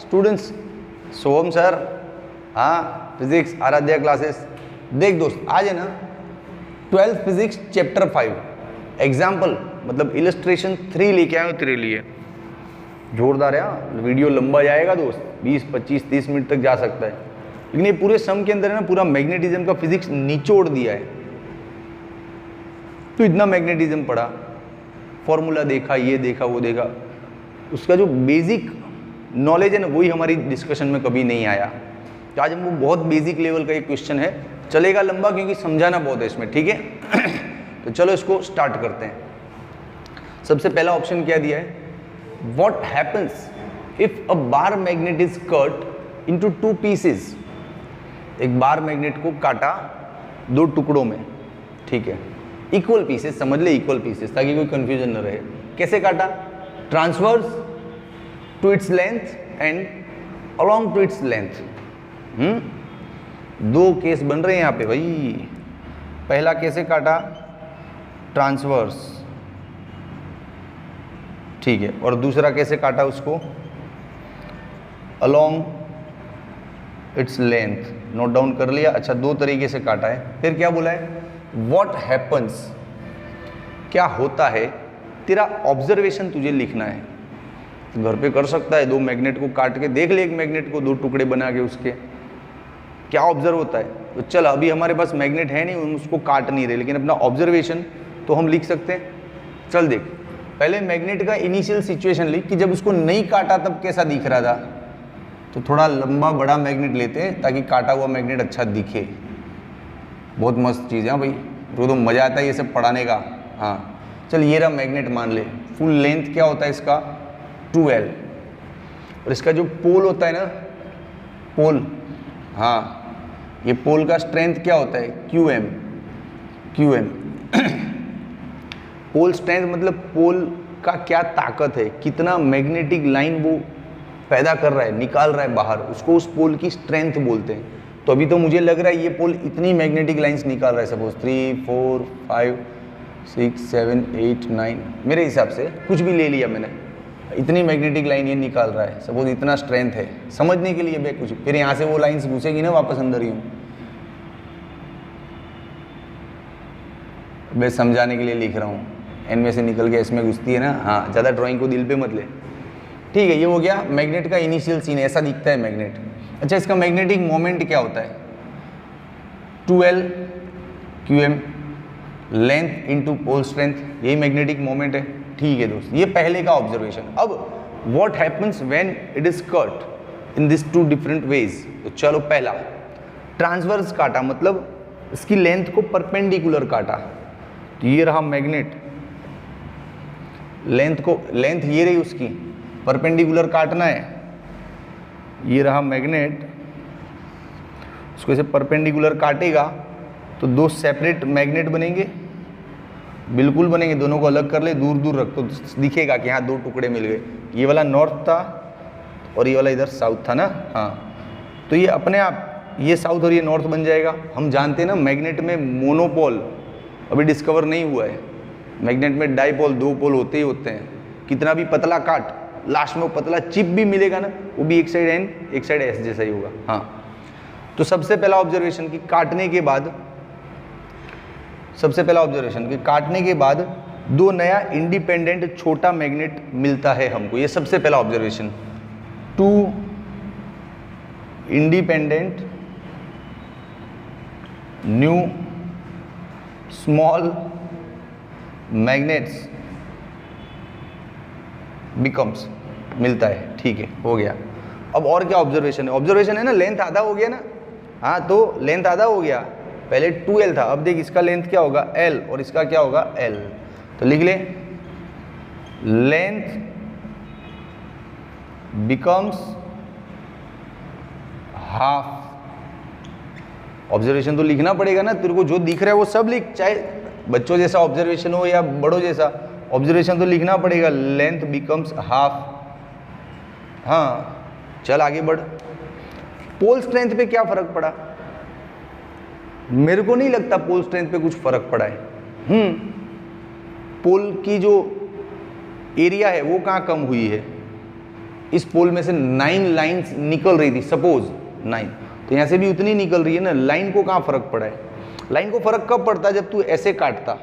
Students, सोहम sir, हाँ physics Aaradhya classes. देख दोस्त, आज है ना 12th फिजिक्स चैप्टर 5 एग्जाम्पल मतलब इलस्ट्रेशन 3 लेके आए हो तेरे लिए। जोरदार है हाँ, वीडियो लंबा जाएगा दोस्त, 20, 25, 30 मिनट तक जा सकता है, लेकिन ये पूरे सम के अंदर है ना पूरा मैग्नेटिज्म का फिजिक्स निचोड़ दिया है। तो इतना मैग्नेटिज्म पढ़ा, फॉर्मूला देखा, ये देखा, वो देखा, उसका जो बेसिक नॉलेज है ना वही हमारी डिस्कशन में कभी नहीं आया। तो आज हमको बहुत बेसिक लेवल का एक क्वेश्चन है, चलेगा लंबा क्योंकि समझाना बहुत है इसमें, ठीक है। तो चलो इसको स्टार्ट करते हैं। सबसे पहला ऑप्शन क्या दिया है, what happens if a bar magnet is cut into 2 pieces. एक बार मैग्नेट को काटा 2 टुकड़ों में, ठीक है, इक्वल पीसेस, समझ ले इक्वल पीसेस ताकि कोई कंफ्यूजन न रहे। कैसे काटा, transverse to its length and along to its length. 2 case बन रहे हैं यहाँ पे भाई। पहला कैसे काटा, ट्रांसवर्स, ठीक है, और दूसरा कैसे काटा उसको, along its length. Note down कर लिया। अच्छा, 2 तरीके से काटा है। फिर क्या बोला है, व्हाट हैपन्स, क्या होता है, तेरा ऑब्जर्वेशन तुझे लिखना है। तो घर पे कर सकता है, 2 मैग्नेट को काट के देख ले, एक मैग्नेट को 2 टुकड़े बना के उसके क्या ऑब्जर्व होता है। तो चल, अभी हमारे पास मैग्नेट है नहीं, हम उसको काट नहीं रहे, लेकिन अपना ऑब्जर्वेशन तो हम लिख सकते हैं। चल देख, पहले मैग्नेट का इनिशियल सिचुएशन लिख कि जब उसको नहीं काटा तब कैसा दिख रहा था। तो थोड़ा लंबा बड़ा मैग्नेट लेते हैं ताकि काटा हुआ मैग्नेट अच्छा दिखे। बहुत मस्त चीज़ है हाँ भाई, तो मज़ा आता है ये सब पढ़ाने का। हाँ चल, ये रहा मैग्नेट, मान ले फुल लेंथ क्या होता है इसका 2L, और इसका जो पोल होता है ना, पोल, हाँ ये पोल का स्ट्रेंथ क्या होता है QM। पोल स्ट्रेंथ मतलब पोल का क्या ताकत है, कितना मैग्नेटिक लाइन वो पैदा कर रहा है, निकाल रहा है बाहर, उसको उस पोल की स्ट्रेंथ बोलते हैं। तो अभी तो मुझे लग रहा है ये पोल इतनी मैग्नेटिक लाइंस निकाल रहा है, सपोज 3, 4, 5, 6, 7, 8, 9, मेरे हिसाब से कुछ भी ले लिया मैंने, इतनी मैग्नेटिक लाइन ये निकाल रहा है, सपोज इतना स्ट्रेंथ है। समझने के लिए कुछ, फिर यहाँ से वो लाइंस घुसेगी ना वापस अंदर ही, मैं समझाने के लिए लिख रहा हूँ, इनमें से निकल के इसमें घुसती है ना। हाँ, ज़्यादा ड्राइंग को दिल पे मत ले, ठीक है। ये हो गया मैग्नेट का इनिशियल सीन, ऐसा दिखता है मैग्नेट। अच्छा, इसका मैग्नेटिक मोमेंट क्या होता है, 2L QM, length into pole strength, यही मैग्नेटिक मोमेंट है, ठीक है दोस्त। ये पहले का ऑब्जर्वेशन। अब what happens when it is cut in this 2 different ways. तो चलो, पहला ट्रांसवर्स काटा, मतलब इसकी लेंथ को परपेंडिकुलर काटा। तो ये रहा मैग्नेट, लेंथ ये रही उसकी, परपेंडिकुलर काटना है। ये रहा मैग्नेट, उसको ऐसे परपेंडिकुलर काटेगा तो 2 सेपरेट मैग्नेट बनेंगे, बिल्कुल बनेंगे। दोनों को अलग कर ले, दूर दूर रख, तो दिखेगा कि यहाँ 2 टुकड़े मिल गए। ये वाला नॉर्थ था और ये वाला इधर साउथ था ना। हाँ, तो ये अपने आप ये साउथ और ये नॉर्थ बन जाएगा। हम जानते हैं ना मैग्नेट में मोनोपोल अभी डिस्कवर नहीं हुआ है, मैग्नेट में डाईपोल, 2 पोल होते ही होते हैं। कितना भी पतला काट, लास्ट में वो पतला चिप भी मिलेगा ना, वो भी एक साइड N एक साइड S जैसा ही होगा। हाँ, तो सबसे पहला ऑब्जर्वेशन कि काटने के बाद 2 नया इंडिपेंडेंट छोटा मैग्नेट मिलता है हमको, ये सबसे पहला observation. 2 independent new small magnets becomes, मिलता है, ठीक है, हो गया। अब और क्या ऑब्जर्वेशन है ना, लेंथ आधा हो गया ना। हाँ, तो लेंथ आधा हो गया, पहले 2L था, अब देख इसका लेंथ क्या होगा L और इसका क्या होगा L। तो लिख ले, लेंथ बिकम्स हाफ। ऑब्जर्वेशन तो लिखना पड़ेगा ना, तेरे को जो दिख रहा है वो सब लिख, चाहे बच्चों जैसा ऑब्जर्वेशन हो या बड़ों जैसा, ऑब्जर्वेशन तो लिखना पड़ेगा। Length becomes half. हाँ, चल आगे बढ़। पोल स्ट्रेंथ पे क्या फर्क पड़ा, मेरे को नहीं लगता पोल स्ट्रेंथ पे कुछ फर्क पड़ा है। पोल की जो एरिया है वो कहाँ कम हुई है, इस पोल में से 9 लाइंस निकल रही थी, सपोज 9, तो यहाँ से भी उतनी निकल रही है ना, लाइन को कहाँ फर्क पड़ा है? लाइन को फर्क कब पड़ता जब तू ऐसे काटता,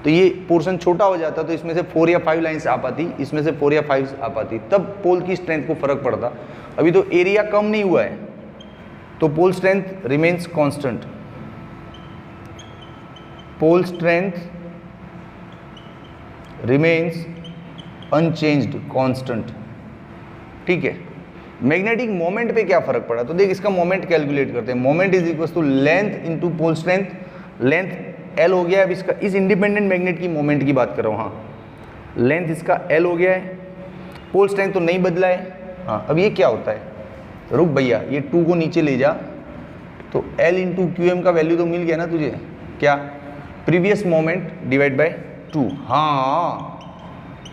तो ये पोर्शन छोटा हो जाता, तो इसमें से 4 या 5 लाइंस आ पाती, इसमें से 4 या 5 आ पाती, तब पोल की स्ट्रेंथ को फर्क पड़ता। अभी तो एरिया कम नहीं हुआ है, तो pole strength remains constant, pole strength remains unchanged constant, ठीक है। मैग्नेटिक मोमेंट पे क्या फर्क पड़ा, तो देख इसका मोमेंट कैलकुलेट करते हैं। Moment is equal to length into pole strength, length L हो गया। अब इसका इस इंडिपेंडेंट मैग्नेट की मोमेंट की बात कर रहा हूँ, हाँ लेंथ इसका एल हो गया है, पोल स्ट्रेंथ तो नहीं बदला है, हाँ। अब ये क्या होता है, रुक भैया, ये 2 को नीचे ले जा, तो L इंटू क्यू एम का वैल्यू तो मिल गया ना तुझे, क्या, प्रीवियस मोमेंट डिवाइड बाय 2, हाँ।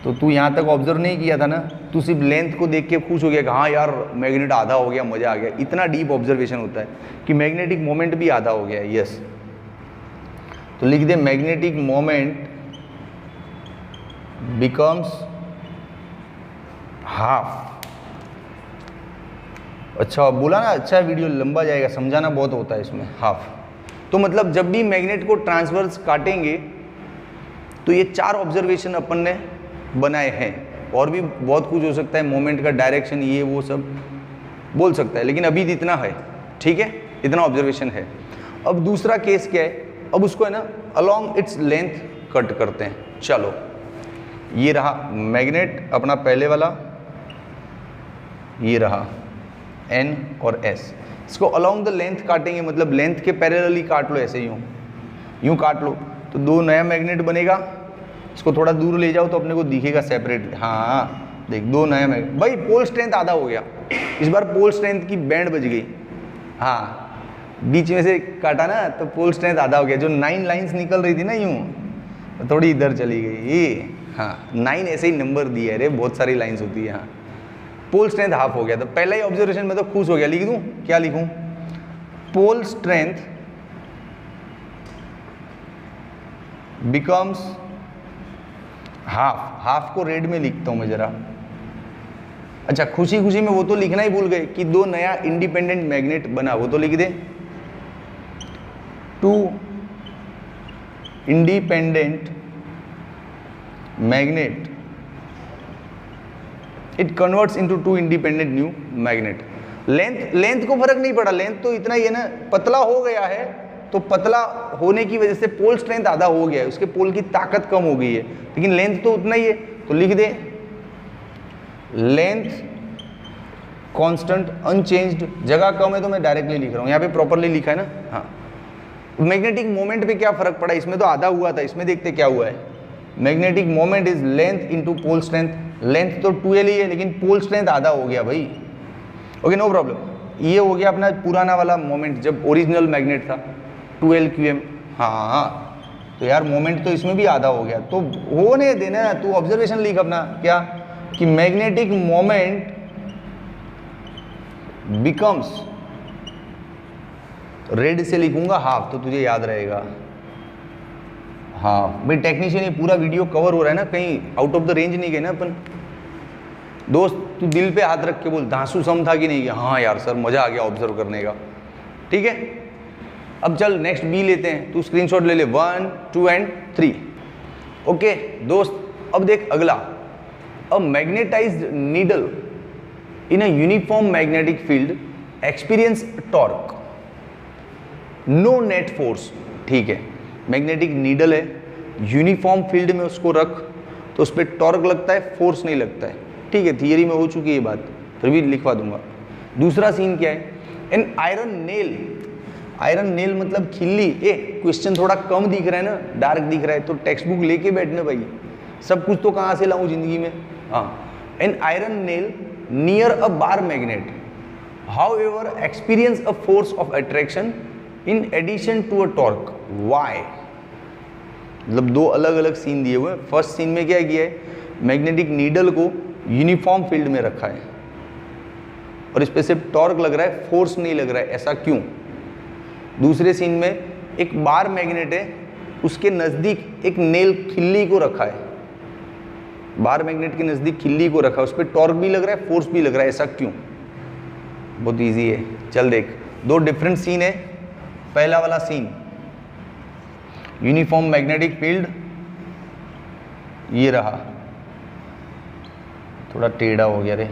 तो तू यहाँ तक ऑब्जर्व नहीं किया था ना, तू सिर्फ लेंथ को देख के खुश हो गया कि हाँ यार मैग्नेट आधा हो गया, मजा आ गया। इतना डीप ऑब्जर्वेशन होता है कि मैग्नेटिक मोमेंट भी आधा हो गया है, यस। तो लिख दे मैग्नेटिक मोमेंट बिकम्स हाफ। अच्छा बोला ना, अच्छा वीडियो लंबा जाएगा, समझाना बहुत होता है इसमें, हाफ। तो मतलब जब भी मैग्नेट को ट्रांसवर्स काटेंगे तो ये 4 ऑब्जर्वेशन अपन ने बनाए हैं, और भी बहुत कुछ हो सकता है, मोमेंट का डायरेक्शन ये वो सब बोल सकता है, लेकिन अभी इतना है, ठीक है, इतना ऑब्जर्वेशन है। अब दूसरा केस क्या है, अब उसको है ना अलोंग इट्स लेंथ कट करते हैं। चलो ये रहा मैग्नेट अपना पहले वाला, ये रहा N और S, इसको अलोंग द लेंथ काटेंगे, मतलब लेंथ के पैरेलली काट लो, ऐसे यूँ काट लो, तो 2 नया मैग्नेट बनेगा। इसको थोड़ा दूर ले जाओ तो अपने को दिखेगा सेपरेट, हाँ देख 2 नया मैग्नेट। भाई पोल स्ट्रेंथ आधा हो गया, इस बार पोल स्ट्रेंथ की बैंड बज गई, हाँ बीच में से काटा ना तो पोल स्ट्रेंथ आधा हो गया। जो 9 लाइंस निकल रही थी ना यूँ, थोड़ी इधर चली गई ये, हाँ 9 ऐसे ही नंबर दिए है रे, बहुत सारी लाइंस होती है, हाँ। पोल स्ट्रेंथ हाफ हो गया, तो पहला ही ऑब्जर्वेशन में तो खुश हो गया। लिख दूं, क्या लिखूं, pole strength becomes half. Half को रेड में लिखता हूं मैं जरा। अच्छा खुशी खुशी में वो तो लिखना ही भूल गए कि 2 नया इंडिपेंडेंट मैग्नेट बना, वो तो लिख दे, 2 independent magnet it converts into 2 independent new magnet. Length को फर्क नहीं पड़ा, लेंथ तो इतना ही है ना, पतला हो गया है, तो पतला होने की वजह से पोल स्ट्रेंथ आधा हो गया है, उसके पोल की ताकत कम हो गई है, लेकिन लेंथ तो उतना ही है। तो लिख दे लेंथ कांस्टेंट अनचेंज्ड, जगह कम है तो मैं डायरेक्टली लिख रहा हूँ, यहाँ पे प्रॉपरली लिखा है ना, हाँ। मैग्नेटिक मोमेंट पे क्या फर्क पड़ा, इसमें तो आधा हुआ था, इसमें देखते क्या हुआ है। Magnetic moment is length into pole strength, length तो 2L ही है, लेकिन पोल स्ट्रेंथ आधा हो गया भाई, ओके नो प्रॉब्लम। ये हो गया अपना पुराना वाला मोमेंट जब ओरिजिनल मैग्नेट था 2L QM, हाँ। तो यार मोमेंट तो इसमें भी आधा हो गया, तो होने देना, तू ऑब्जर्वेशन लिख अपना, क्या कि मैग्नेटिक मोमेंट बिकम्स, रेड से लिखूंगा हाफ, तो तुझे याद रहेगा, हाँ भाई टेक्नीशियन ये पूरा वीडियो कवर हो रहा है ना, कहीं आउट ऑफ द रेंज नहीं गए ना अपन। दोस्त तू दिल पे हाथ रख के बोल, धांसू सम था कि नहीं गया, हाँ यार सर मजा आ गया ऑब्जर्व करने का, ठीक है। अब चल नेक्स्ट बी लेते हैं, तू स्क्रीनशॉट ले ले 1, 2 एंड 3, ओके दोस्त। अब देख अगला, a magnetized needle in a uniform magnetic field experience torque, no net force, ठीक है। मैग्नेटिक नीडल है, यूनिफॉर्म फील्ड में उसको रख तो उस पर टॉर्क लगता है, फोर्स नहीं लगता है, ठीक है। थियरी में हो चुकी है ये बात, फिर भी लिखवा दूंगा। दूसरा सीन क्या है, N iron nail, iron nail मतलब खिल्ली, क्वेश्चन थोड़ा कम दिख रहा है ना, डार्क दिख रहा है, तो टेक्स्ट बुक लेके बैठना भाई, सब कुछ तो कहाँ से लाऊं जिंदगी में, हाँ। An iron nail near a bar magnet, however experience a force of attraction in addition to a torque, why. मतलब 2 अलग अलग सीन दिए हुए हैं। फर्स्ट सीन में क्या किया है, मैग्नेटिक नीडल को यूनिफॉर्म फील्ड में रखा है और इस पे सिर्फ टॉर्क लग रहा है, फोर्स नहीं लग रहा है, ऐसा क्यों। दूसरे सीन में एक बार मैग्नेट है, उसके नज़दीक एक नेल खिल्ली को रखा है, बार मैग्नेट के नज़दीक खिल्ली को रखा, उस पर टॉर्क भी लग रहा है, फोर्स भी लग रहा है, ऐसा क्यों? बहुत इजी है, चल देख। दो डिफरेंट सीन है। पहला वाला सीन, यूनिफॉर्म मैग्नेटिक फील्ड, ये रहा, थोड़ा टेढ़ा हो गया रे,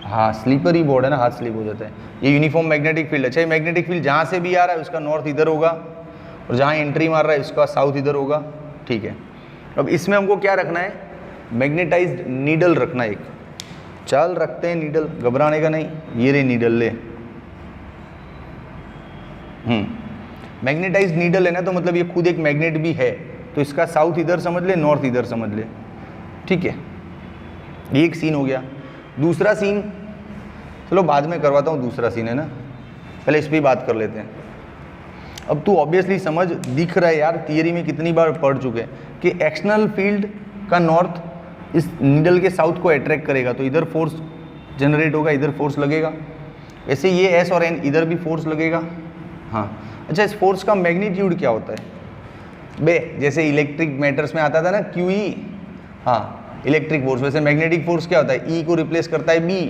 हाँ स्लीपरी बोर्ड है ना, हाथ स्लिप हो जाता है। ये यूनिफॉर्म मैग्नेटिक फील्ड। अच्छा, ये मैग्नेटिक फील्ड जहाँ से भी आ रहा है उसका नॉर्थ इधर होगा, और जहाँ एंट्री मार रहा है उसका साउथ इधर होगा, ठीक है। अब इसमें हमको क्या रखना है? मैग्नेटाइज्ड नीडल रखना है एक। चल रखते हैं नीडल, घबराने का नहीं। ये रे नीडल ले, मैग्नेटाइज्ड नीडल है ना, तो मतलब ये खुद एक मैग्नेट भी है, तो इसका साउथ इधर समझ ले, नॉर्थ इधर समझ ले, ठीक है। ये एक सीन हो गया। दूसरा सीन चलो बाद में करवाता हूँ, दूसरा सीन है ना, पहले इस पर ही बात कर लेते हैं। अब तू ऑब्वियसली समझ, दिख रहा है यार, थियरी में कितनी बार पढ़ चुके हैं कि एक्सटर्नल फील्ड का नॉर्थ इस नीडल के साउथ को अट्रैक्ट करेगा, तो इधर फोर्स जनरेट होगा, इधर फोर्स लगेगा। ऐसे ये एस और एन, इधर भी फोर्स लगेगा। हाँ, अच्छा, इस फोर्स का मैग्नीट्यूड क्या होता है बे? जैसे इलेक्ट्रिक मैटर्स में आता था ना QE, हाँ इलेक्ट्रिक फोर्स, वैसे मैग्नेटिक फोर्स क्या होता है? E को रिप्लेस करता है B,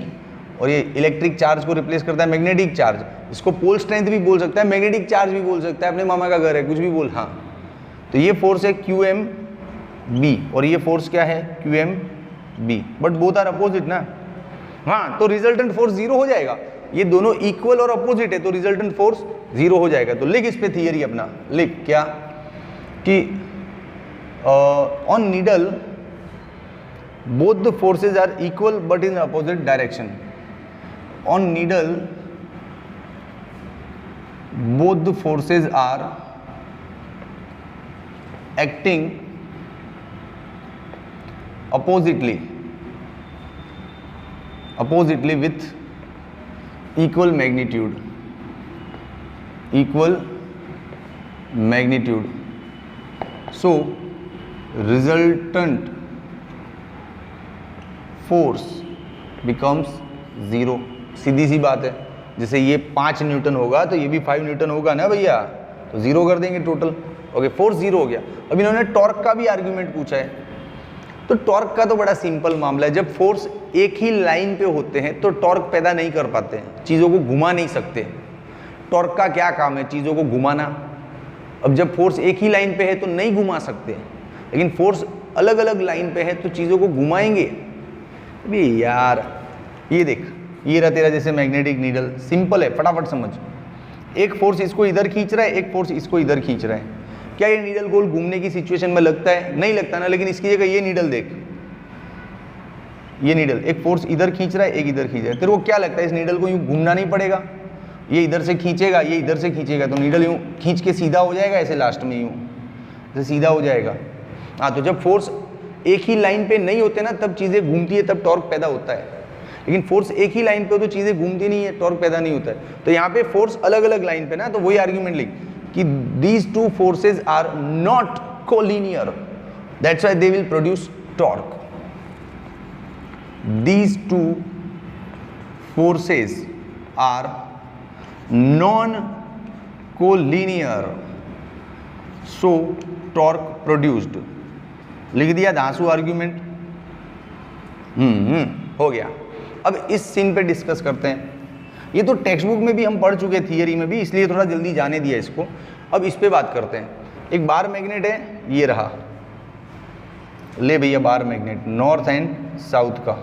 और ये इलेक्ट्रिक चार्ज को रिप्लेस करता है मैग्नेटिक चार्ज। इसको पोल स्ट्रेंथ भी बोल सकता है, मैग्नेटिक चार्ज भी बोल सकता है, अपने मामा का घर है, कुछ भी बोल। हाँ, तो ये फोर्स है QMB, और ये फोर्स क्या है? QMB, but both are opposite ना। हाँ, तो रिजल्टेंट फोर्स जीरो हो जाएगा। ये दोनों इक्वल और अपोजिट है, तो रिजल्टेंट फोर्स जीरो हो जाएगा। तो लिख इस पे थियरी अपना, लिख क्या कि on needle both the forces are equal but in opposite direction. On needle both the forces are acting oppositely with equal magnitude. So resultant force becomes zero. सीधी सी बात है, जैसे ये 5 न्यूटन होगा तो ये भी 5 न्यूटन होगा ना भैया, तो जीरो कर देंगे टोटल। ओके, फोर्स जीरो हो गया। अब इन्होंने टॉर्क का भी आर्ग्यूमेंट पूछा है, तो टॉर्क का तो बड़ा सिंपल मामला है। जब फोर्स एक ही लाइन पे होते हैं तो टॉर्क पैदा नहीं कर पाते हैं, चीज़ों को घुमा नहीं सकते। टॉर्क का क्या काम है? चीज़ों को घुमाना। अब जब फोर्स एक ही लाइन पे है तो नहीं घुमा सकते, लेकिन फोर्स अलग अलग लाइन पे है तो चीज़ों को घुमाएंगे भी यार। ये देख, ये रहा तेरा जैसे मैग्नेटिक नीडल, सिंपल है, फटाफट समझ। एक फोर्स इसको इधर खींच रहा है, एक फोर्स इसको इधर खींच रहा है। क्या ये नीडल गोल घूमने की सिचुएशन में लगता है? नहीं लगता ना, लेकिन इसकी जगह ये नीडल देख, ये नीडल एक फोर्स इधर खींच रहा है, एक इधर खींच रहा है। तेरे को क्या लगता है इस नीडल को यूँ घूमना नहीं पड़ेगा? ये इधर से खींचेगा, ये इधर से खींचेगा, तो नीडल यूँ खींच के सीधा हो जाएगा, ऐसे लास्ट में यूँ ऐसे सीधा हो जाएगा। हाँ, तो जब फोर्स एक ही लाइन पे नहीं होते ना तब चीज़ें घूमती है, तब टॉर्क पैदा होता है। लेकिन फोर्स एक ही लाइन पे हो तो चीज़ें घूमती नहीं है, टॉर्क पैदा नहीं होता है। तो यहाँ पे फोर्स अलग अलग लाइन पे ना, तो वही आर्ग्यूमेंट लिख कि these two forces are not collinear, that's why they will produce torque. These two forces are non collinear, so torque produced. लिख दिया धांसू आर्ग्यूमेंट। हो गया। अब इस सीन पे डिस्कस करते हैं। ये तो टेक्स्ट बुक में भी हम पढ़ चुके, थियरी में भी, इसलिए थोड़ा जल्दी जाने दिया इसको। अब इस पे बात करते हैं। एक बार मैग्नेट है, ये रहा, ले भैया bar magnet, north and south का,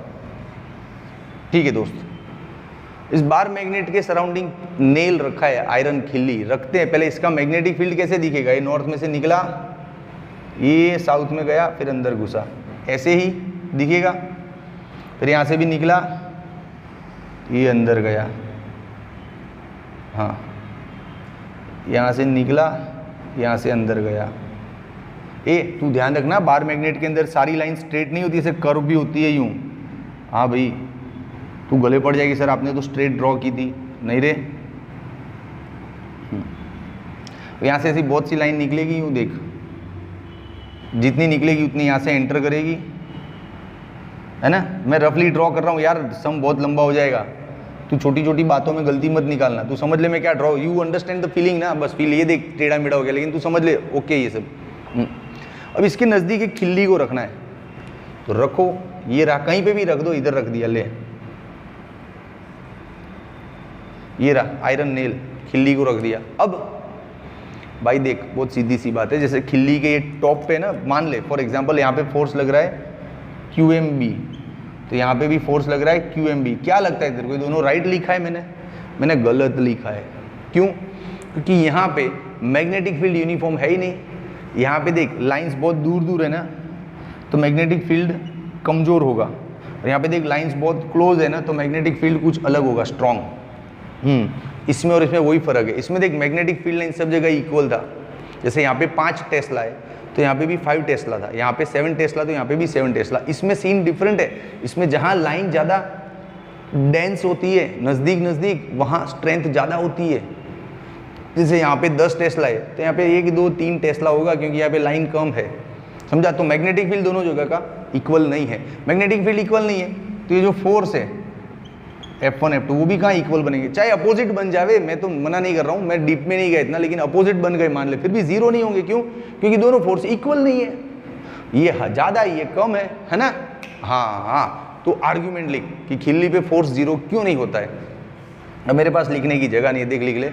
ठीक है दोस्त। इस बार मैग्नेट के सराउंडिंग नेल रखा है, आयरन खिल्ली रखते हैं। पहले इसका मैग्नेटिक फील्ड कैसे दिखेगा? ये नॉर्थ में से निकला, ये साउथ में गया, फिर अंदर घुसा, ऐसे ही दिखेगा। फिर यहाँ से भी निकला, ये अंदर गया, हाँ, यहाँ से निकला, यहाँ से अंदर गया। ए तू ध्यान रखना, बार मैग्नेट के अंदर सारी लाइन स्ट्रेट नहीं होती, ऐसे कर्व भी होती है यूँ। हाँ भाई, तू गले पड़ जाएगी, सर आपने तो स्ट्रेट ड्रॉ की थी, नहीं रे। यहाँ से ऐसी बहुत सी लाइन निकलेगी, यूँ देख, जितनी निकलेगी उतनी यहाँ से एंटर करेगी, है ना। मैं रफली ड्रॉ कर रहा हूँ यार, सम बहुत लंबा हो जाएगा, तू छोटी छोटी बातों में गलती मत निकालना। तू समझ ले मैं क्या draw, you understand the feeling ना, बस फील। ये देख टेढ़ा मेढ़ा हो गया, लेकिन तू समझ ले, ओके ये सब। अब इसके नज़दीक एक खिल्ली को रखना है, तो रखो, ये रहा, कहीं पे भी रख दो, इधर रख दिया, ले ये रहा आयरन नेल, खिल्ली को रख दिया। अब भाई देख बहुत सीधी सी बात है, जैसे खिल्ली के ये टॉप पे ना, मान ले फॉर एग्जांपल यहाँ पे फोर्स लग रहा है QMB, तो यहाँ पे भी फोर्स लग रहा है QMB। क्या लगता है तेरे को, दोनों राइट लिखा है मैंने गलत लिखा है। क्यों? क्योंकि यहाँ पे मैग्नेटिक फील्ड यूनिफॉर्म है ही नहीं। यहाँ पे देख लाइंस बहुत दूर दूर है ना, तो मैग्नेटिक फील्ड कमजोर होगा, और यहाँ पे देख लाइंस बहुत क्लोज है ना, तो मैग्नेटिक फील्ड कुछ अलग होगा, स्ट्रॉन्ग। इसमें और इसमें वही फर्क है। इसमें देख मैग्नेटिक फील्ड लाइन सब जगह इक्वल था, जैसे यहाँ पे 5 टेस्ला है तो यहाँ पे भी 5 टेस्ला था, यहाँ पे 7 टेस्ला तो यहाँ पे भी 7 टेस्ला। इसमें सीन डिफरेंट है, इसमें जहाँ लाइन ज़्यादा डेंस होती है, नज़दीक नज़दीक, वहाँ स्ट्रेंथ ज़्यादा होती है। जैसे यहाँ पे 10 टेस्ला है तो यहाँ पे 1 2 3 टेस्ला होगा, क्योंकि यहाँ पे लाइन कम है, समझा। तो मैग्नेटिक फील्ड दोनों जगह का इक्वल नहीं है। मैग्नेटिक फील्ड इक्वल नहीं है तो ये जो फोर्स है F1 F2 वो भी कहाँ इक्वल बनेंगे, चाहे अपोजिट बन जावे, मैं तो मना नहीं कर रहा हूँ, मैं डीप में नहीं गया इतना, लेकिन अपोजिट बन गए मान ले, फिर भी जीरो नहीं होंगे। क्यों? क्योंकि दोनों फोर्स इक्वल नहीं है, ये ज़्यादा ये कम है ना। हाँ, तो आर्ग्यूमेंट लिख कि खिल्ली पे फोर्स जीरो क्यों नहीं होता है। अब मेरे पास लिखने की जगह नहीं है, देख लिख ले।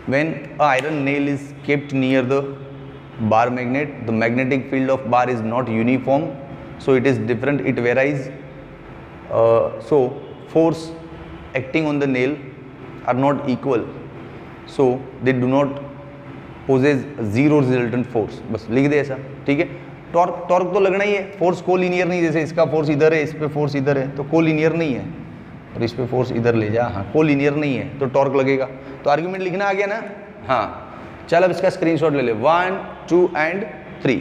When a iron nail is kept near the bar magnet, the magnetic field of bar is not uniform, so it is different, it varies, so force acting on the nail are not equal, so they do not possess zero resultant force। बस लिख दे ऐसा, ठीक है। Torque तो लगना ही है, force को linear नहीं, जैसे इसका फोर्स इधर है, इस पे फोर्स इधर है, तो को लीनियर नहीं है, और इस पे फोर्स इधर ले जा, हाँ को लीनियर नहीं है तो टॉर्क लगेगा। तो आर्ग्यूमेंट लिखना आ गया ना। हाँ चल अब इसका स्क्रीनशॉट ले ले, 1 2 and 3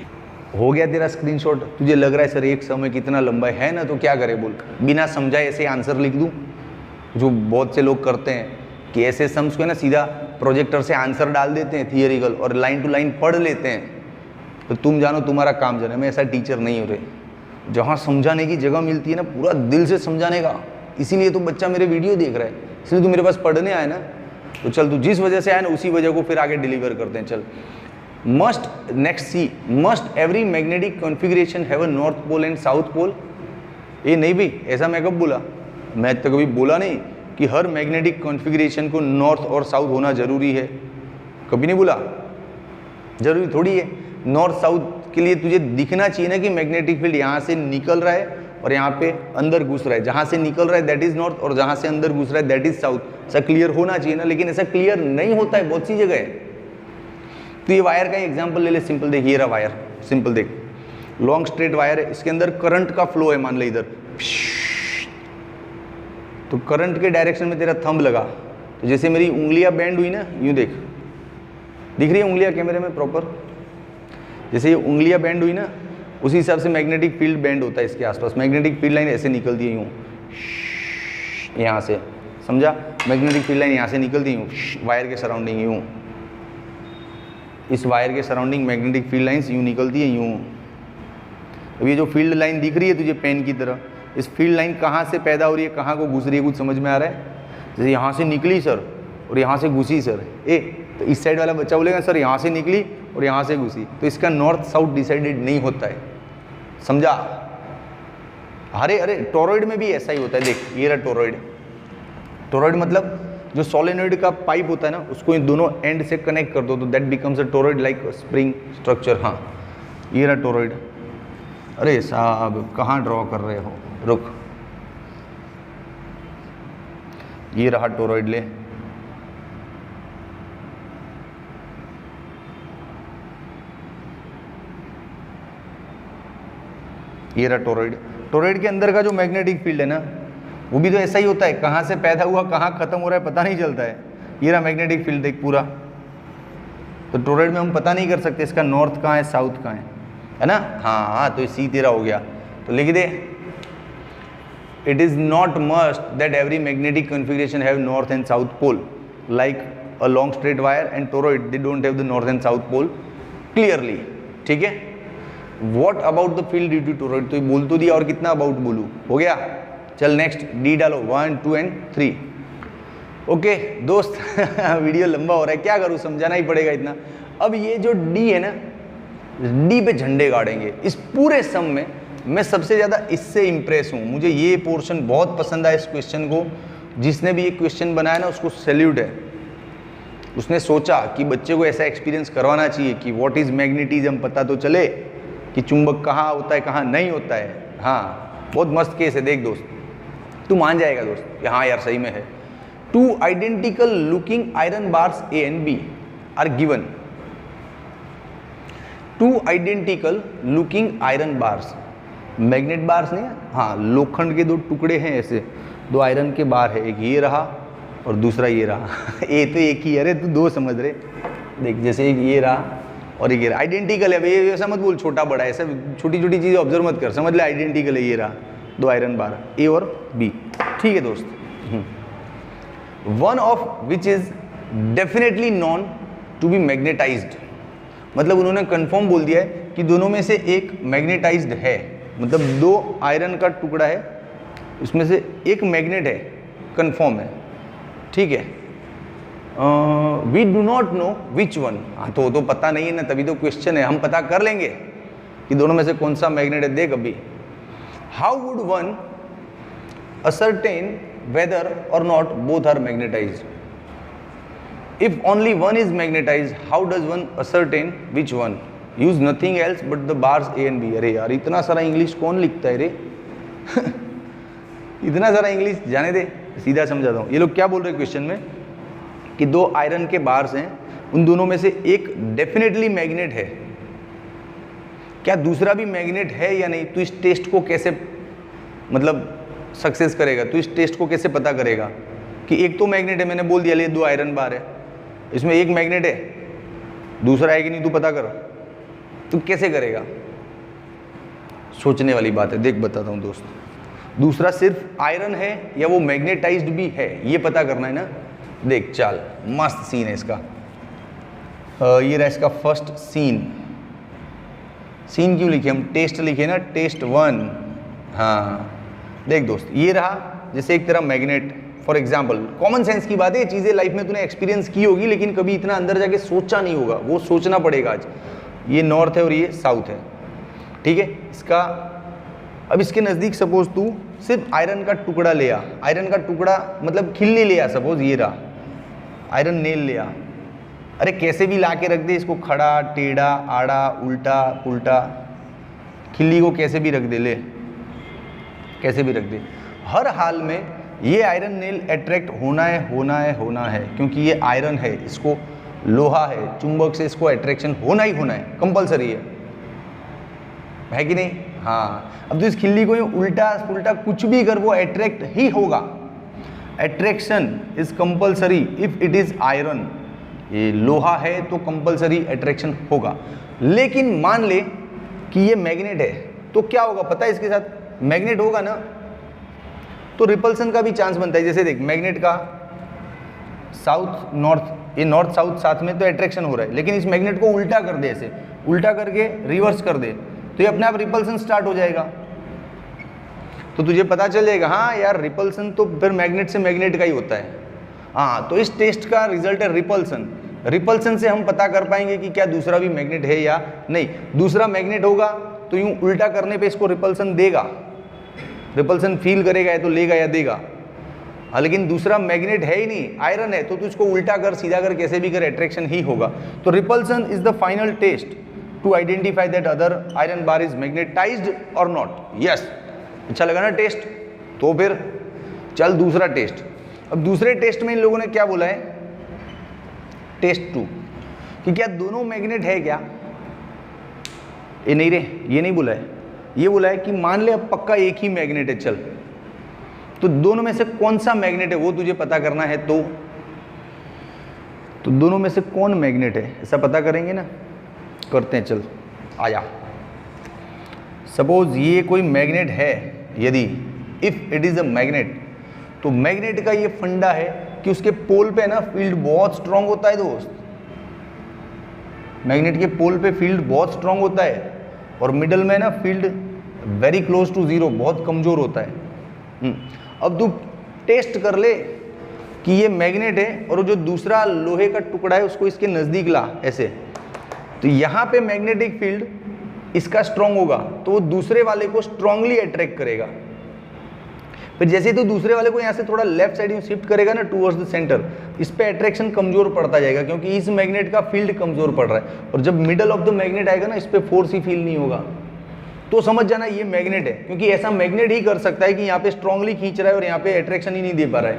हो गया तेरा स्क्रीनशॉट। तुझे लग रहा है सर एक समय कितना लंबा है ना, तो क्या करे बोल, बिना समझाए ऐसे आंसर लिख दूं, जो बहुत से लोग करते हैं कि ऐसे सम्स को ना सीधा प्रोजेक्टर से आंसर डाल देते हैं थियरिकल, और लाइन टू लाइन पढ़ लेते हैं। तो तुम जानो तुम्हारा काम जाने, मैं ऐसा टीचर नहीं हो रहे। जहाँ समझाने की जगह मिलती है ना, पूरा दिल से समझाने का, इसीलिए तो बच्चा मेरे वीडियो देख रहा है, इसलिए तू मेरे पास पढ़ने आया ना। तो चल तू जिस वजह से आया ना, उसी वजह को फिर आगे डिलीवर करते हैं। चल must next C, must every magnetic configuration have a north pole and south pole. ये नहीं भाई, ऐसा मैं कब बोला, मैं तो कभी बोला नहीं कि हर मैग्नेटिक कॉन्फ़िगरेशन को नॉर्थ और साउथ होना जरूरी है, कभी नहीं बोला। जरूरी थोड़ी है, नॉर्थ साउथ के लिए तुझे दिखना चाहिए ना कि मैग्नेटिक फील्ड यहाँ से निकल रहा है और यहाँ पे अंदर घुस रहा है, जहाँ से निकल रहा है दैट इज नॉर्थ, और जहाँ से अंदर घुस रहा है दैट इज साउथ। ऐसा क्लियर होना चाहिए ना, लेकिन ऐसा क्लियर नहीं होता है बहुत सी जगह है। तो ये वायर का एग्जांपल ले ले, सिंपल देख, ये रहा वायर, सिंपल देख, लॉन्ग स्ट्रेट वायर है, इसके अंदर करंट का फ्लो है, मान ले इधर, तो करंट के डायरेक्शन में तेरा थंब लगा, तो जैसे मेरी उंगलियां बेंड हुई ना, यूं देख, दिख रही है उंगलियां कैमरे में प्रॉपर, जैसे ये उंगलियां बेंड हुई ना, उसी हिसाब से मैग्नेटिक फील्ड बेंड होता है इसके आसपास। मैग्नेटिक फील्ड लाइन ऐसे निकलती है यूँ, यहाँ से, समझा, मैग्नेटिक फील्ड लाइन यहाँ से निकलती है यूँ, वायर के सराउंडिंग यूँ, इस वायर के सराउंडिंग मैग्नेटिक फील्ड लाइंस यूँ निकलती है यूँ। अब ये जो फील्ड लाइन दिख रही है तुझे पेन की तरह, इस फील्ड लाइन कहाँ से पैदा हो रही है, कहाँ को घुस रही है, कुछ समझ में आ रहा है? जैसे यहाँ से निकली सर और यहाँ से घुसी सर, तो इस साइड वाला बच्चा बोलेगा सर यहाँ से निकली और यहाँ से घुसी, तो इसका नॉर्थ साउथ डिसाइडेड नहीं होता है, समझा। अरे टोरॉइड में भी ऐसा ही होता है, देख ये रहा टोरॉइड। टोरॉइड मतलब जो सोलेनॉइड का पाइप होता है ना, उसको इन दोनों एंड से कनेक्ट कर दो तो that becomes a toroid like spring structure. हाँ ये रहा टोरॉइड। अरे साहब कहाँ ड्रॉ कर रहे हो, रुक, ये रहा टोरॉइड, ले ये रहा टोरॉइड। टोरॉइड के अंदर का जो मैग्नेटिक फील्ड है ना, वो भी तो ऐसा ही होता है, कहाँ से पैदा हुआ कहाँ खत्म हो रहा है पता नहीं चलता है। ये रहा मैग्नेटिक फील्ड देख पूरा, तो टोरॉइड में हम पता नहीं कर सकते इसका नॉर्थ कहाँ है साउथ कहाँ है ना। हाँ तो सी तेरा हो गया, तो लिख दे, it is not must that every magnetic configuration have north and south pole, like a long straight wire and toroid, they don't have the north and south pole clearly, ठीक है। What about the field due to toroid, तो ये बोल तो दिया, और कितना about बोलूँ, हो गया। चल नेक्स्ट डी डालो, 1 2 and 3। ओके दोस्त वीडियो लंबा हो रहा है, क्या करूँ, समझाना ही पड़ेगा इतना। अब ये जो डी है ना, डी पे झंडे गाड़ेंगे, इस पूरे सम में मैं सबसे ज़्यादा इससे इम्प्रेस हूँ, मुझे ये पोर्शन बहुत पसंद आया इस क्वेश्चन को। जिसने भी ये क्वेश्चन बनाया ना उसको सैल्यूट है। उसने सोचा कि बच्चे को ऐसा एक्सपीरियंस करवाना चाहिए कि व्हाट इज़ मैग्नेटिज्म, पता तो चले कि चुंबक कहाँ होता है कहाँ नहीं होता है। हाँ, बहुत मस्त केस है, देख दोस्त तू मान जाएगा दोस्त कि हाँ यार सही में है। 2 identical looking iron bars A and B are given. 2 identical looking iron bars, magnet bars नहीं है, हाँ लोखंड के 2 टुकड़े हैं ऐसे, 2 आयरन के बार है, एक ये रहा और दूसरा ये रहा। ये तो एक ही है, अरे तू 2 समझ रहे। देख जैसे एक ये रहा और एक ये रहा, आइडेंटिकल है। ये ऐसा मत बोल छोटा बड़ा, ऐसा छोटी छोटी चीज़ें ऑब्जर्व मत कर, समझ ले आइडेंटिकल है। ये रहा 2 आयरन बार, A और B, ठीक है दोस्त। One of which is definitely known to be magnetised, मतलब उन्होंने कंफर्म बोल दिया है कि दोनों में से एक मैग्नेटाइज्ड है, मतलब 2 आयरन का टुकड़ा है उसमें से एक मैग्नेट है, कंफर्म है, ठीक है। We do not know which one, हाँ तो पता नहीं है ना, तभी तो क्वेश्चन है, हम पता कर लेंगे कि दोनों में से कौन सा मैग्नेट है। देख अभी, how would one ascertain whether or not both are magnetized? If only one is magnetized, how does one ascertain which one? Use nothing else but the bars A and B. अरे यार इतना सारा English कौन लिखता है रे? इतना सारा इंग्लिश जाने दे, सीधा समझाता हूँ। ये लोग क्या बोल रहे हैं क्वेश्चन में कि 2 आयरन के बार्स हैं, उन दोनों में से एक डेफिनेटली मैग्नेट है, क्या दूसरा भी मैग्नेट है या नहीं? तो इस टेस्ट को कैसे मतलब सक्सेस करेगा, तो इस टेस्ट को कैसे पता करेगा कि एक तो मैग्नेट है, मैंने बोल दिया ले 2 आयरन बार है, इसमें एक मैग्नेट है, दूसरा है कि नहीं तू पता कर, तो कैसे करेगा? सोचने वाली बात है। देख बताता हूँ दोस्त, दूसरा सिर्फ आयरन है या वो मैग्नेटाइज्ड भी है, ये पता करना है ना। देख चल, मस्त सीन है इसका। ये रहा इसका फर्स्ट सीन। सीन क्यों लिखे हम? टेस्ट लिखे ना, टेस्ट 1। हाँ देख दोस्त, ये रहा जैसे एक तरह magnet, for example, common sense की बात है, ये चीज़ें लाइफ में तूने एक्सपीरियंस की होगी लेकिन कभी इतना अंदर जाके सोचा नहीं होगा, वो सोचना पड़ेगा आज। ये नॉर्थ है और ये साउथ है, ठीक है। इसका अब इसके नज़दीक सपोज तू सिर्फ आयरन का टुकड़ा ले आ, आयरन का टुकड़ा मतलब खिल्ली ले आ, सपोज ये रहा आयरन नेल ले आ। अरे कैसे भी ला के रख दे इसको, खड़ा टेढ़ा आड़ा उल्टा पुल्टा, खिल्ली को कैसे भी रख दे, ले कैसे भी रख दे, हर हाल में ये आयरन नेल अट्रैक्ट होना है, क्योंकि ये आयरन है, इसको लोहा है, चुंबक से इसको अट्रैक्शन होना ही होना है, कंपलसरी है कि नहीं? हाँ। अब तो इस खिल्ली को उल्टा पुल्टा कुछ भी कर, वो अट्रैक्ट ही होगा। Attraction is compulsory if it is iron, ये लोहा है तो कंपलसरी अट्रैक्शन होगा। लेकिन मान ले कि ये मैग्नेट है, तो क्या होगा पता है? इसके साथ मैग्नेट होगा ना तो रिपल्सन का भी चांस बनता है। जैसे देख, मैग्नेट का साउथ नॉर्थ, ये नॉर्थ साउथ साथ में तो अट्रैक्शन हो रहा है, लेकिन इस मैग्नेट को उल्टा कर दे, ऐसे उल्टा करके रिवर्स कर दे, तो ये अपने आप रिपल्सन स्टार्ट हो जाएगा। तो तुझे पता चल जाएगा हाँ यार रिपल्सन तो फिर मैग्नेट से मैग्नेट का ही होता है। हाँ, तो इस टेस्ट का रिजल्ट है रिपल्सन। रिपल्सन से हम पता कर पाएंगे कि क्या दूसरा भी मैग्नेट है या नहीं। दूसरा मैग्नेट होगा तो यूं उल्टा करने पे इसको रिपल्सन देगा, रिपल्सन फील करेगा या तो लेगा या देगा। हाँ, लेकिन दूसरा मैग्नेट है ही नहीं, आयरन है, तो तू इसको उल्टा कर सीधा कर कैसे भी कर अट्रैक्शन ही होगा। तो repulsion is the final test to identify that other iron bar is magnetised और नॉट। यस, अच्छा लगा ना टेस्ट? तो फिर चल दूसरा टेस्ट। अब दूसरे टेस्ट में इन लोगों ने क्या बोला है, टेस्ट 2, कि क्या दोनों मैग्नेट है क्या? ये नहीं रे, ये नहीं बोला है, ये बोला है कि मान ले अब पक्का एक ही मैग्नेट है, चल तो दोनों में से कौन सा मैग्नेट है वो तुझे पता करना है। तो दोनों में से कौन मैग्नेट है ऐसा पता करेंगे ना, करते हैं, चल आया। सपोज ये कोई मैग्नेट है, यदि if it is a magnet, तो मैग्नेट का ये फंडा है कि उसके पोल पे ना फील्ड बहुत स्ट्रांग होता है दोस्त। मैग्नेट के पोल पे फील्ड बहुत स्ट्रांग होता है और मिडल में ना field very close to zero, बहुत कमजोर होता है। अब तू टेस्ट कर ले कि ये मैग्नेट है और जो दूसरा लोहे का टुकड़ा है उसको इसके नजदीक ला ऐसे, तो यहाँ पे मैग्नेटिक फील्ड इसका स्ट्रांग होगा तो वो दूसरे वाले को स्ट्रांगली अट्रैक्ट करेगा। फिर जैसे ही तो दूसरे वाले को यहाँ से थोड़ा लेफ्ट साइड में शिफ्ट करेगा ना टूवर्ड्स द सेंटर, इस पे अट्रैक्शन कमजोर पड़ता जाएगा क्योंकि इस मैग्नेट का फील्ड कमजोर पड़ रहा है। और जब मिडल ऑफ द मैग्नेट आएगा ना, इस पे फोर्स ही फील नहीं होगा। तो समझ जाना ये मैग्नेट है, क्योंकि ऐसा मैग्नेट ही कर सकता है कि यहाँ पे स्ट्रांगली खींच रहा है और यहाँ पे अट्रैक्शन ही नहीं दे पा रहा है,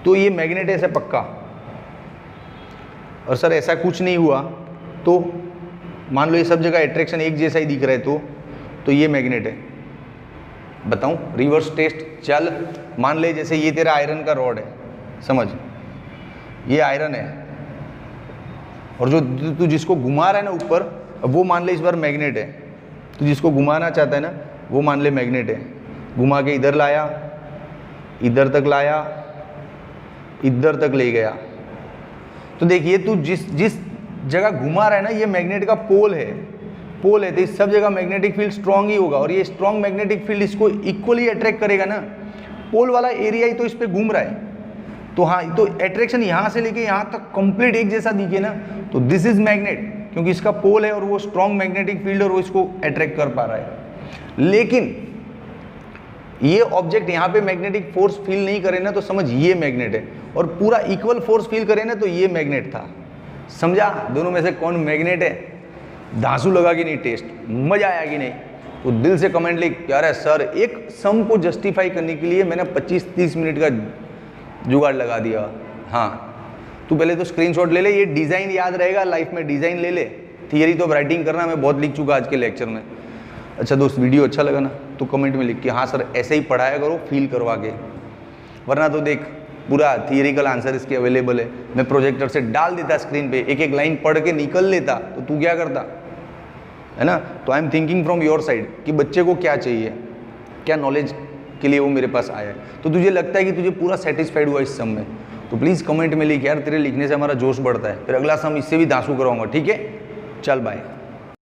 तो ये मैग्नेट है ऐसे पक्का। और सर ऐसा कुछ नहीं हुआ तो मान लो ये सब जगह अट्रैक्शन एक जैसा ही दिख रहा है तो ये मैग्नेट है। बताऊं रिवर्स टेस्ट, चल मान ले जैसे ये तेरा आयरन का रॉड है, समझ, ये आयरन है और जो तू जिसको घुमा रहा है ना ऊपर, वो मान ले इस बार मैग्नेट है। तू जिसको घुमाना चाहता है ना, वो मान ले मैग्नेट है। घुमा के इधर लाया, इधर तक लाया, इधर तक ले गया। तो देखिए तू जिस जगह घुमा रहा है ना, ये मैग्नेट का पोल है, तो इस सब जगह मैग्नेटिक फील्ड स्ट्रांग ही होगा और ये स्ट्रांग मैग्नेटिक फील्ड इसको इक्वली अट्रैक्ट करेगा ना। पोल वाला एरिया ही तो इस पे घूम रहा है, तो हाँ, तो अट्रैक्शन यहाँ से लेके यहाँ तक कंप्लीट एक जैसा दिखे ना, तो दिस इज मैग्नेट, क्योंकि इसका पोल है और वो स्ट्रांग मैग्नेटिक फील्ड और वो इसको अट्रैक्ट कर पा रहा है। लेकिन ये ऑब्जेक्ट यहाँ पे मैग्नेटिक फोर्स फील नहीं करे ना, तो समझ ये मैग्नेट है, और पूरा इक्वल फोर्स फील करे ना तो ये मैग्नेट था। समझा दोनों में से कौन मैग्नेट है? धांसू लगा कि नहीं, टेस्ट मजा आया कि नहीं? तो दिल से कमेंट लिख क्या रहा है सर, एक सम को जस्टिफाई करने के लिए मैंने 25-30 मिनट का जुगाड़ लगा दिया। हाँ, तू पहले तो स्क्रीनशॉट ले ले, ये डिज़ाइन याद रहेगा लाइफ में, डिज़ाइन ले ले। थियरी तो अब राइटिंग करना मैं बहुत लिख चुका आज के लेक्चर में। अच्छा दोस्त, वीडियो अच्छा लगा ना तो कमेंट में लिख के हाँ सर ऐसे ही पढ़ाया करो, फील करवा के, वरना तो देख पूरा थियरिकल आंसर इसके अवेलेबल है। मैं प्रोजेक्टर से डाल देता स्क्रीन पे, एक एक लाइन पढ़ के निकल लेता, तो तू क्या करता, है ना? तो I am thinking from your side कि बच्चे को क्या चाहिए, क्या नॉलेज के लिए वो मेरे पास आया है। तो तुझे लगता है कि तुझे पूरा सेटिस्फाइड हुआ इस सम में, तो प्लीज़ कमेंट में लिख यार, तेरे लिखने से हमारा जोश बढ़ता है, फिर अगला सम इससे भी दांसू कराऊंगा। ठीक है, चल बाय।